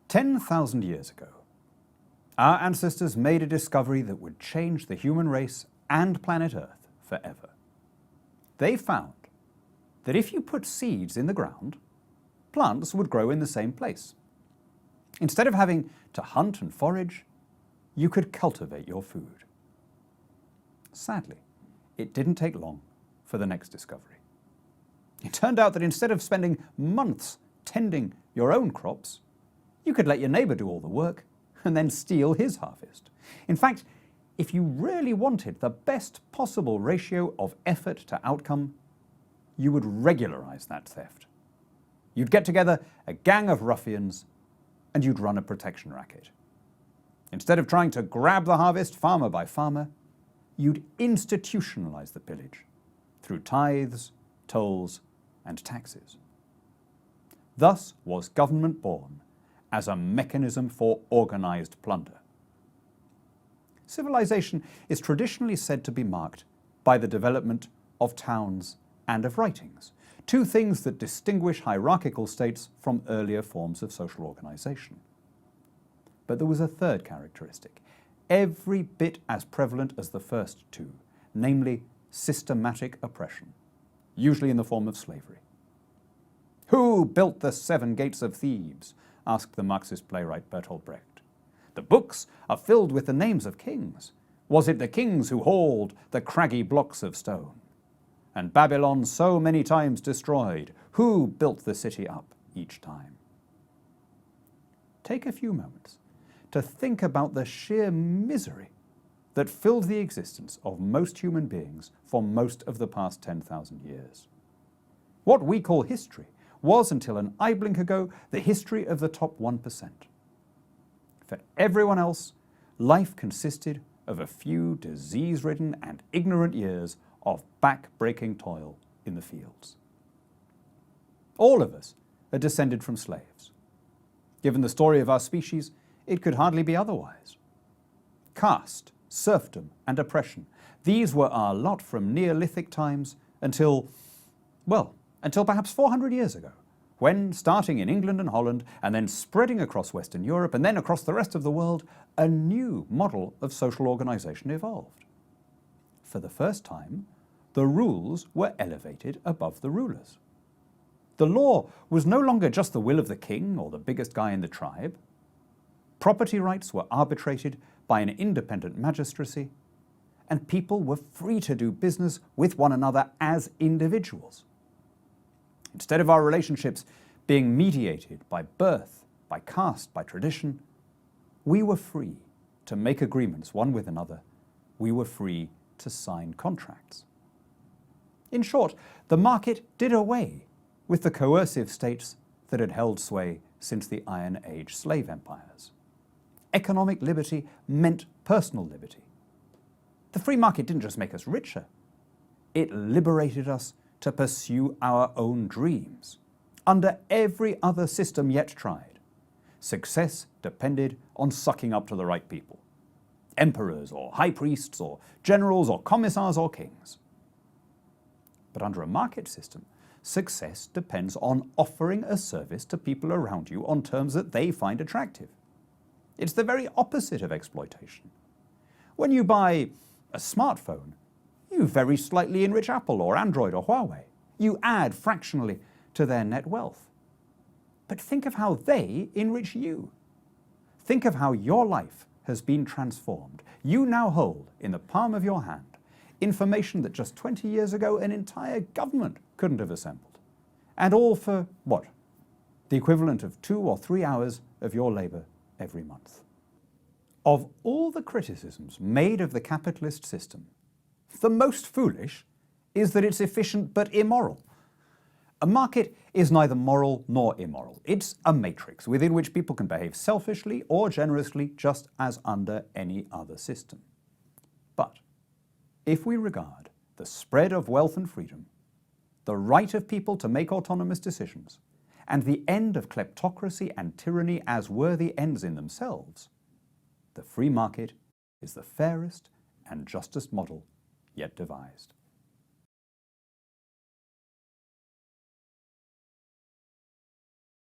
10,000 years ago, our ancestors made a discovery that would change the human race and planet Earth forever. They found that if you put seeds in the ground, plants would grow in the same place. Instead of having to hunt and forage, you could cultivate your food. Sadly, it didn't take long for the next discovery. It turned out that instead of spending months tending your own crops, you could let your neighbor do all the work and then steal his harvest. In fact, if you really wanted the best possible ratio of effort to outcome, you would regularize that theft. You'd get together a gang of ruffians and you'd run a protection racket. Instead of trying to grab the harvest farmer by farmer, you'd institutionalize the pillage through tithes, tolls, and taxes. Thus was government born as a mechanism for organized plunder. Civilization is traditionally said to be marked by the development of towns and of writings, two things that distinguish hierarchical states from earlier forms of social organization. But there was a third characteristic, every bit as prevalent as the first two, namely systematic oppression, usually in the form of slavery. Who built the 7 gates of Thebes? Asked the Marxist playwright Bertolt Brecht. The books are filled with the names of kings. Was it the kings who hauled the craggy blocks of stone? And Babylon so many times destroyed, who built the city up each time? Take a few moments to think about the sheer misery that filled the existence of most human beings for most of the past 10,000 years. What we call history was, until an eye blink ago, the history of the top 1%. For everyone else, life consisted of a few disease-ridden and ignorant years of back-breaking toil in the fields. All of us are descended from slaves. Given the story of our species, it could hardly be otherwise. Caste, serfdom, and oppression, these were our lot from Neolithic times until perhaps 400 years ago, when, starting in England and Holland, and then spreading across Western Europe, and then across the rest of the world, a new model of social organization evolved. For the first time, the rules were elevated above the rulers. The law was no longer just the will of the king or the biggest guy in the tribe. Property rights were arbitrated by an independent magistracy, and people were free to do business with one another as individuals. Instead of our relationships being mediated by birth, by caste, by tradition, we were free to make agreements one with another. We were free to sign contracts. In short, the market did away with the coercive states that had held sway since the Iron Age slave empires. Economic liberty meant personal liberty. The free market didn't just make us richer, it liberated us to pursue our own dreams. Under every other system yet tried, success depended on sucking up to the right people. Emperors or high priests or generals or commissars or kings. But under a market system, success depends on offering a service to people around you on terms that they find attractive. It's the very opposite of exploitation. When you buy a smartphone, you very slightly enrich Apple or Android or Huawei. You add fractionally to their net wealth. But think of how they enrich you. Think of how your life has been transformed. You now hold in the palm of your hand information that just 20 years ago an entire government couldn't have assembled. And all for what? The equivalent of 2 or 3 hours of your labor every month. Of all the criticisms made of the capitalist system, the most foolish is that it's efficient but immoral. A market is neither moral nor immoral. It's a matrix within which people can behave selfishly or generously, just as under any other system. But if we regard the spread of wealth and freedom, the right of people to make autonomous decisions, and the end of kleptocracy and tyranny as worthy ends in themselves, the free market is the fairest and justest model yet devised.